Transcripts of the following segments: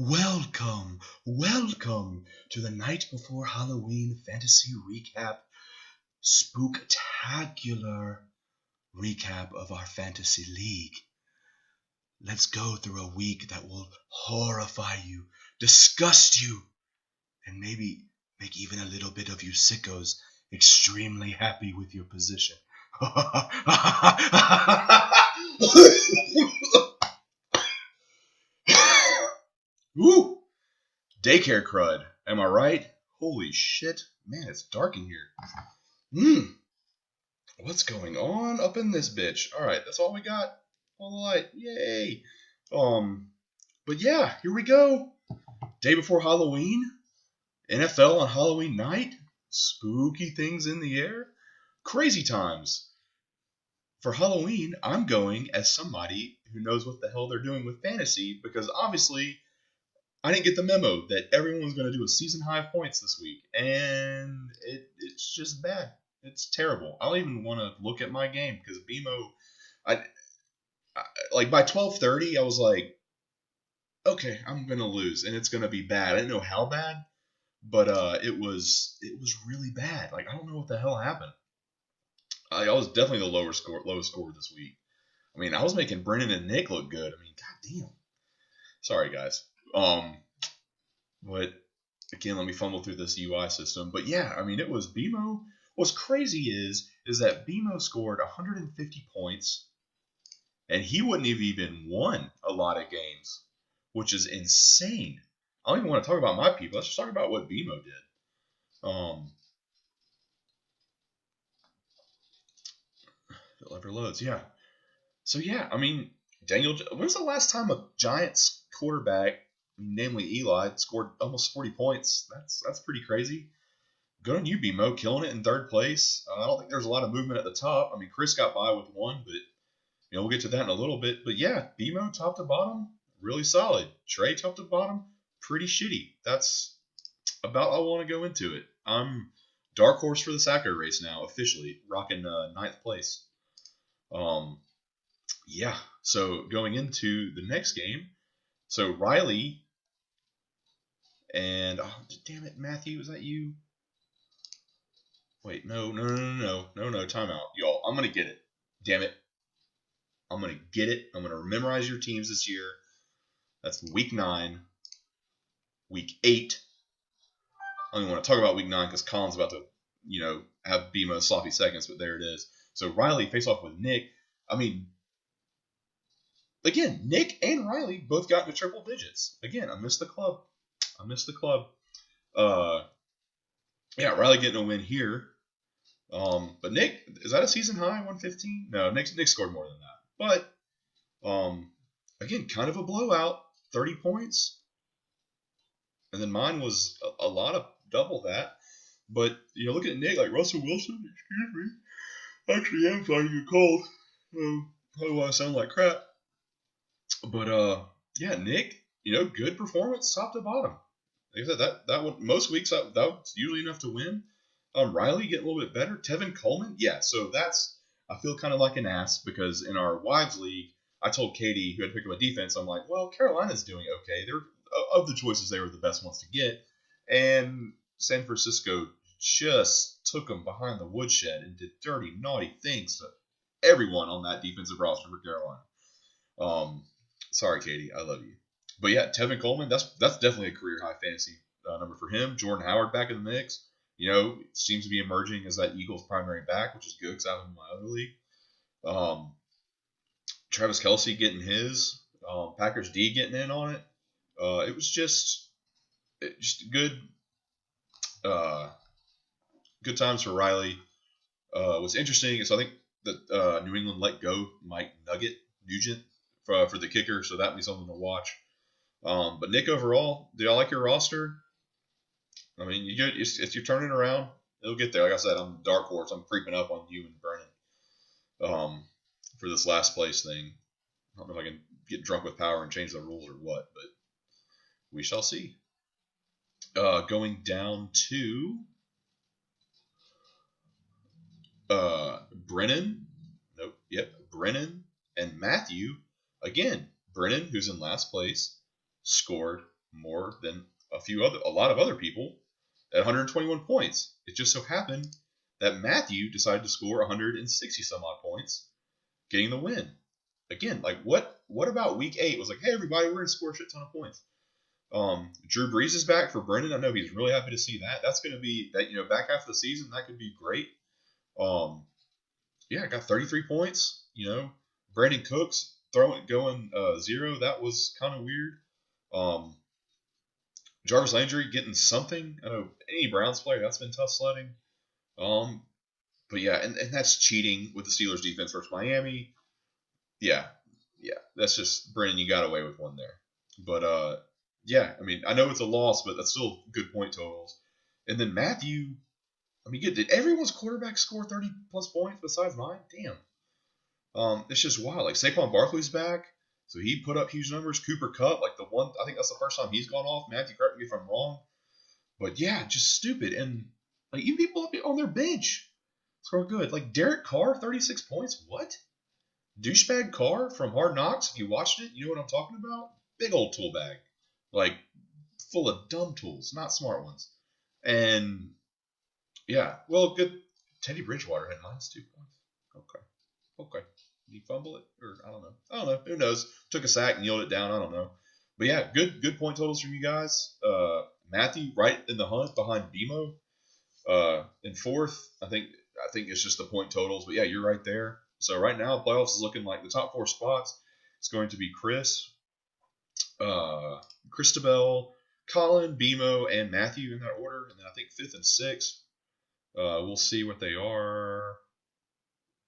Welcome to the night before Halloween fantasy recap, spooktacular recap of our fantasy league. Let's go through a week that will horrify you, disgust you, and maybe make even a little bit of you sickos extremely happy with your position. Woo! Daycare crud. Am I right? Holy shit. Man, it's dark in here. What's going on up in this bitch? Alright, that's all we got. All the light. Yay. But yeah, here we go. Day before Halloween. NFL on Halloween night. Spooky things in the air. Crazy times. For Halloween, I'm going as somebody who knows what the hell they're doing with fantasy because obviously I didn't get the memo that everyone was going to do a season high points this week, and it's just bad. It's terrible. I don't even want to look at my game because BMO, I like by 12:30, I was like, okay, I'm gonna lose, and it's gonna be bad. I didn't know how bad, but it was really bad. Like I don't know what the hell happened. I was definitely the lowest score this week. I mean, I was making Brennan and Nick look good. I mean, goddamn. Sorry, guys. But again, let me fumble through this UI system. But yeah, I mean, it was BMO. What's crazy is that BMO scored 150 points, and he wouldn't have even won a lot of games, which is insane. I don't even want to talk about my people. Let's just talk about what BMO did. If it ever loads, yeah. So yeah, I mean, Daniel. When's the last time a Giants quarterback, namely Eli, scored almost 40 points? That's pretty crazy. Good on you, BMO, killing it in third place. I don't think there's a lot of movement at the top. I mean, Chris got by with one, but we'll get to that in a little bit. But yeah, BMO top to bottom, really solid. Trey top to bottom, pretty shitty. That's about all I want to go into it. I'm dark horse for the Sacco race now, officially rocking ninth place. Yeah. So going into the next game, so Riley and damn it, Matthew, is that you? Wait, no, timeout. Y'all, I'm going to get it. Damn it. I'm going to get it. I'm going to memorize your teams this year. That's week 9. Week 8. I don't even want to talk about week 9 because Colin's about to, have BMO sloppy seconds, but there it is. So Riley face off with Nick. I mean, again, Nick and Riley both got into triple digits. Again, I missed the club. Yeah, Riley getting a win here. But Nick, is that a season high, 115? No, Nick scored more than that. But, again, kind of a blowout, 30 points. And then mine was a lot of double that. But, look at Nick, like Russell Wilson, excuse me. I actually am fighting a cold. Probably why I sound like crap. But, yeah, Nick, good performance top to bottom. Like I said, that one, most weeks that's usually enough to win. Riley getting a little bit better. Tevin Coleman, yeah. So I feel kind of like an ass because in our wives league, I told Katie who had picked up a defense, I'm like, well, Carolina's doing okay. They're of the choices, they were the best ones to get, and San Francisco just took them behind the woodshed and did dirty, naughty things to everyone on that defensive roster for Carolina. Sorry, Katie, I love you. But yeah, Tevin Coleman, that's definitely a career high fantasy number for him. Jordan Howard back in the mix. Seems to be emerging as that Eagles primary back, which is good because I have him in my other league. Travis Kelce getting his. Packers D getting in on it. It was just good. Good times for Riley. What's interesting is I think that New England let go Mike Nugent for the kicker, so that'd be something to watch. But Nick, overall, do y'all like your roster? I mean, if you're turning around, it'll get there. Like I said, I'm dark horse. I'm creeping up on you and Brennan for this last place thing. I don't know if I can get drunk with power and change the rules or what, but we shall see. Going down to Brennan. Nope. Yep. Brennan and Matthew. Again, Brennan, who's in last place, scored more than a lot of other people at 121 points. It just so happened that Matthew decided to score 160 some odd points, getting the win. Again, like what about week 8 was like, hey everybody, we're gonna score a shit ton of points. Drew Brees is back for Brendan. I know he's really happy to see that. That's gonna be that, back half of the season, that could be great. Yeah, I got 33 points. Brandon Cooks going 0. That was kind of weird. Jarvis Landry getting something. I know any Browns player, that's been tough sledding. But yeah, and that's cheating with the Steelers defense versus Miami. Yeah, that's just Brandon. You got away with one there. But yeah, I mean, I know it's a loss, but that's still good point totals. And then Matthew, I mean, did everyone's quarterback score 30 plus points besides mine? Damn. It's just wild. Like Saquon Barkley's back, so he put up huge numbers. Cooper Kupp, like I think that's the first time he's gone off. Matthew, correct me if I'm wrong, but yeah, just stupid. And like even people on their bench score good. Like Derek Carr, 36 points. What? Douchebag Carr from Hard Knocks. If you watched it, you know what I'm talking about. Big old tool bag, like full of dumb tools, not smart ones. And yeah, well, good. Teddy Bridgewater had -2 points. Okay. Did he fumble it? Or I don't know. Who knows? Took a sack and yelled it down. I don't know. But yeah, good point totals from you guys. Matthew right in the hunt behind BMO. In fourth, I think it's just the point totals. But yeah, you're right there. So right now, playoffs is looking like the top 4 spots. It's going to be Chris, Christabel, Colin, BMO, and Matthew in that order. And then I think 5th and 6th. We'll see what they are.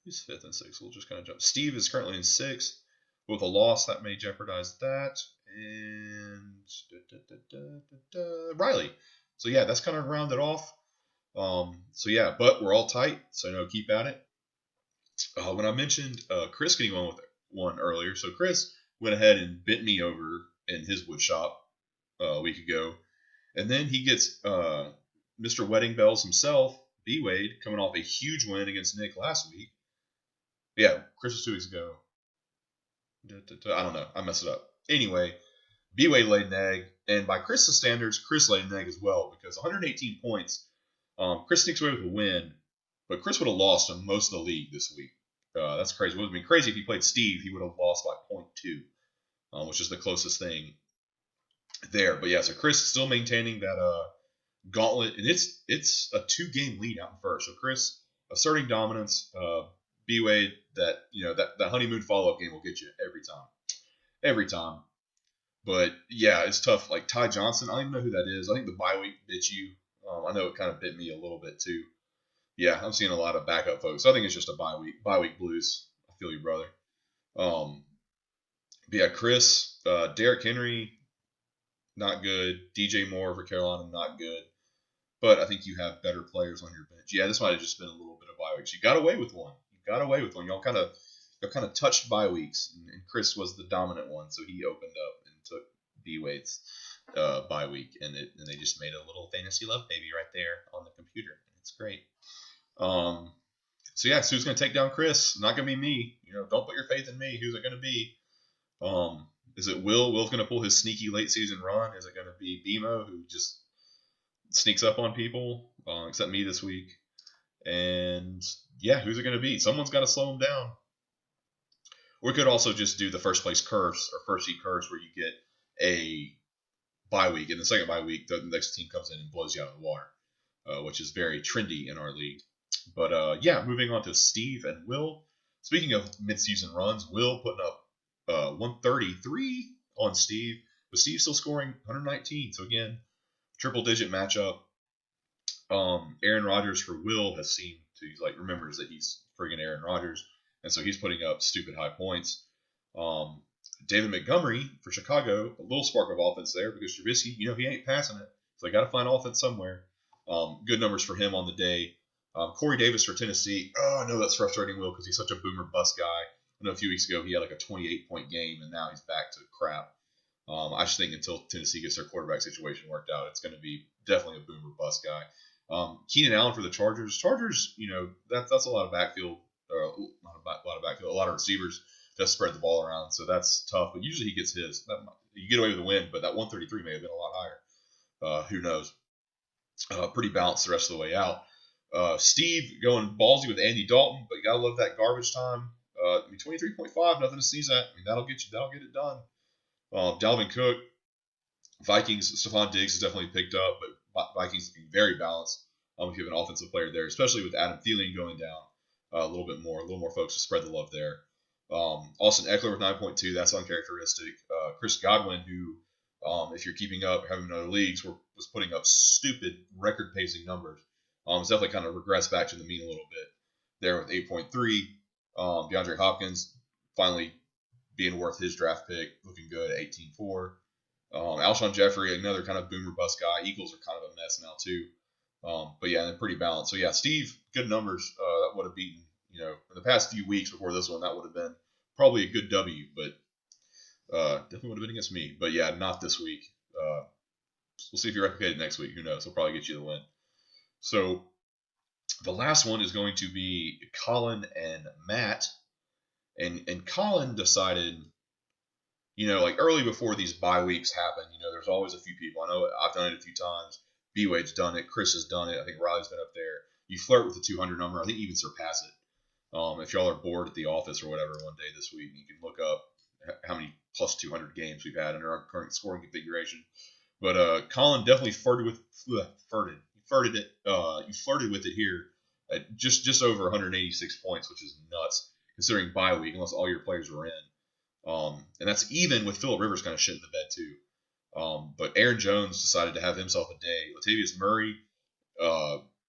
Who's 5th and 6th? We'll just kind of jump. Steve is currently in 6th. With a loss, that may jeopardize that. And Riley. So yeah, that's kind of rounded off. So yeah, but we're all tight. So no, keep at it. When I mentioned Chris getting one earlier, so Chris went ahead and bent me over in his wood shop a week ago, and then he gets Mr. Wedding Bells himself, B Wade, coming off a huge win against Nick last week. Yeah, Chris was 2 weeks ago. I don't know. I messed it up. Anyway, B Wade laid an egg, and by Chris's standards, Chris laid an egg as well because 118 points. Chris sneaks away with a win, but Chris would have lost in most of the league this week. That's crazy. It would have been crazy if he played Steve. He would have lost by 0.2, which is the closest thing there. But yeah, so Chris is still maintaining that gauntlet, and it's a 2-game lead out in first. So Chris asserting dominance. B Wade, that honeymoon follow up game will get you every time. But yeah, it's tough. Like Ty Johnson, I don't even know who that is. I think the bye week bit you. I know it kind of bit me a little bit too. Yeah, I'm seeing a lot of backup folks. I think it's just a bye week blues. I feel you, brother. But yeah, Chris, Derrick Henry, not good. DJ Moore for Carolina, not good. But I think you have better players on your bench. Yeah, this might have just been a little bit of bye weeks. You got away with one. Y'all kind of touched bye weeks, and Chris was the dominant one, so he opened up and took B Wade's bye week, and they just made a little fantasy love baby right there on the computer. It's great. So yeah, so who's gonna take down Chris? Not gonna be me. Don't put your faith in me. Who's it gonna be? Is it Will? Will's gonna pull his sneaky late season run. Is it gonna be BMO who just sneaks up on people? Except me this week. And yeah, who's it gonna be? Someone's got to slow him down. We could also just do the first place curse or first seed curse, where you get a bye week, and the second bye week, the next team comes in and blows you out of the water, which is very trendy in our league. But yeah, moving on to Steve and Will. Speaking of midseason runs, Will putting up 133 on Steve, but Steve still scoring 119. So again, triple digit matchup. Aaron Rodgers for Will has seemed to remembers that he's friggin' Aaron Rodgers, and so he's putting up stupid high points. David Montgomery for Chicago, a little spark of offense there because Trubisky, he ain't passing it, so they got to find offense somewhere. Good numbers for him on the day. Corey Davis for Tennessee. Oh, I know that's frustrating, Will, because he's such a boomer bust guy. I know a few weeks ago he had like a 28-point game, and now he's back to crap. I just think until Tennessee gets their quarterback situation worked out, it's going to be definitely a boomer bust guy. Keenan Allen for the Chargers. Chargers, that's a lot of backfield, a lot of receivers. does spread the ball around, so that's tough. But usually he gets his. You get away with the win, but that 133 may have been a lot higher. Who knows? Pretty balanced the rest of the way out. Steve going ballsy with Andy Dalton, but you gotta love that garbage time. 23.5, nothing to sneeze at. I mean, that'll get it done. Dalvin Cook, Vikings, Stephon Diggs has definitely picked up, but Vikings being very balanced. If you have an offensive player there, especially with Adam Thielen going down a little more folks to spread the love there. Austin Eckler with 9.2, that's uncharacteristic. Chris Godwin, who, if you're keeping up, having in other leagues, was putting up stupid record-pacing numbers. It's definitely kind of regressed back to the mean a little bit there with 8.3. DeAndre Hopkins finally being worth his draft pick, looking good at 18.4. Alshon Jeffrey, another kind of boomer bust guy. Eagles are kind of a mess now too. But yeah, they're pretty balanced. So yeah, Steve, good numbers. That would have beaten, in the past few weeks before this one, that would have been probably a good W, but definitely would have been against me. But yeah, not this week. We'll see if you replicate it next week. Who knows? He'll probably get you the win. So the last one is going to be Colin and Matt. And Colin decided, like early before these bye weeks happen, there's always a few people. I know I've done it a few times. B-Wade's done it. Chris has done it. I think Riley's been up there. You flirt with the 200 number. I think you even surpass it. If y'all are bored at the office or whatever one day this week, you can look up how many plus 200 games we've had under our current scoring configuration. But Colin definitely flirted with it here at just over 186 points, which is nuts considering bye week, unless all your players were in. And that's even with Phillip Rivers kind of shit in the bed too. But Aaron Jones decided to have himself a day. Latavius Murray,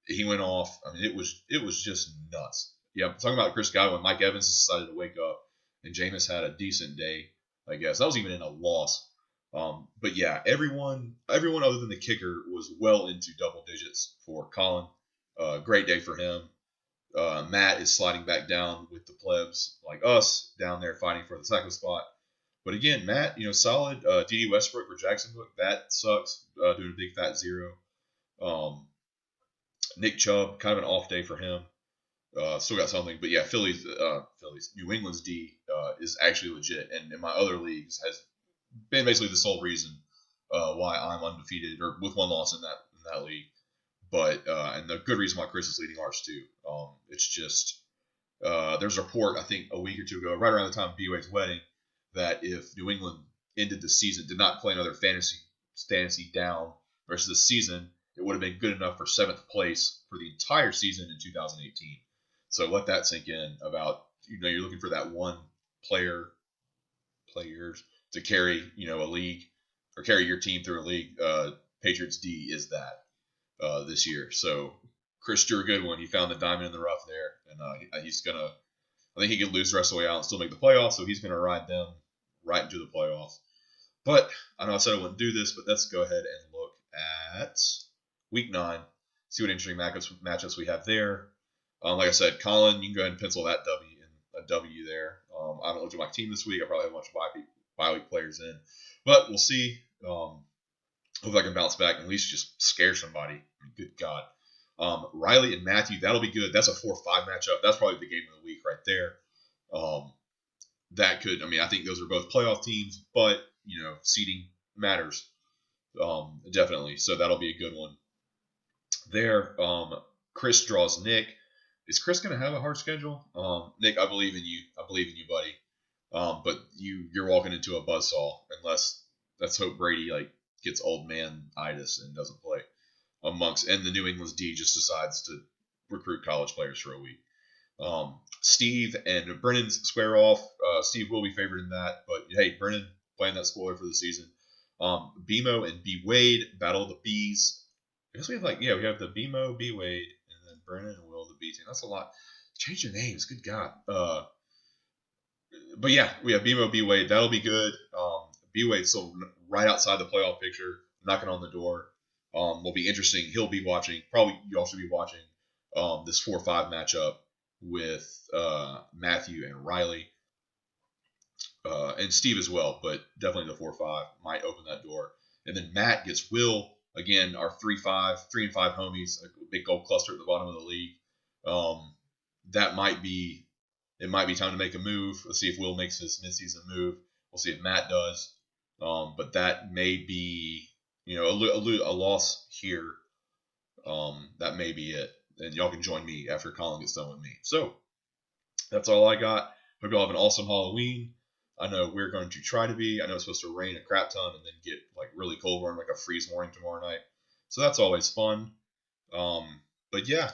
he went off. I mean, it was just nuts. Yeah, talking about Chris Godwin, Mike Evans decided to wake up, and Jameis had a decent day, I guess. That was even in a loss. But yeah, everyone other than the kicker was well into double digits for Colin. Great day for him. Matt is sliding back down with the plebs like us down there fighting for the second spot. But again, Matt, solid. D.D. Westbrook for Jacksonville, that sucks. Doing a big fat 0. Nick Chubb, kind of an off day for him. Still got something, but yeah, New England's D is actually legit, and in my other leagues has been basically the sole reason why I'm undefeated or with one loss in that league. But and the good reason why Chris is leading ours too. It's just there's a report I think a week or two ago, right around the time of B-Wade's wedding, that if New England ended the season, did not play another fantasy down versus the season, it would have been good enough for 7th place for the entire season in 2018. So let that sink in about, you're looking for that one players to carry, a league or carry your team through a league. Patriots D is that this year. So Chris drew a good one. He found the diamond in the rough there, and I think he could lose the rest of the way out and still make the playoffs, so he's going to ride them right into the playoffs. But I know I said I wouldn't do this, but let's go ahead and look at Week 9, see what interesting matchups we have there. Like I said, Colin, you can go ahead and pencil that W there. I haven't looked at my team this week. I probably have a bunch of bye week players in. But we'll see. Hope I can bounce back and at least just scare somebody. I mean, good God. Riley and Matthew, that'll be good. That's a 4-5 matchup. That's probably the game of the week right there. I think those are both playoff teams, but, seeding matters. Definitely. So that'll be a good one there. Chris draws Nick. Is Chris going to have a hard schedule? Nick, I believe in you. I believe in you, buddy. But you're walking into a buzzsaw unless, let's hope Brady gets old man-itis and doesn't play and the New England's D just decides to recruit college players for a week. Steve and Brennan square off. Steve will be favored in that, but hey, Brennan playing that spoiler for the season. BMO and B Wade battle the Bees. I guess we have the BMO, B Wade, and then Brennan and Will the B team. That's a lot. Change your names, good God. But yeah, we have BMO, B Wade. That'll be good. B Wade's still right outside the playoff picture, knocking on the door. Will be interesting. He'll be watching. Probably you all should be watching this 4-5 matchup with Matthew and Riley, and Steve as well. But definitely the 4-5 might open that door. And then Matt gets Will again. Our 3-5 homies. A big gold cluster at the bottom of the league. That might be it might be time to make a move. Let's see if Will makes his midseason move. We'll see if Matt does. But that may be, a loss here. That may be it. And y'all can join me after Colin gets done with me. So that's all I got. Hope y'all have an awesome Halloween. I know we're going to try to be. I know it's supposed to rain a crap ton and then get like really cold. We're in like a freeze warning tomorrow night. So that's always fun. But yeah,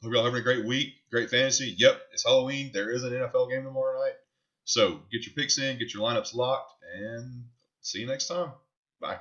hope y'all having a great week. Great fantasy. Yep, it's Halloween. There is an NFL game tomorrow night. So get your picks in, get your lineups locked, and see you next time. Bye.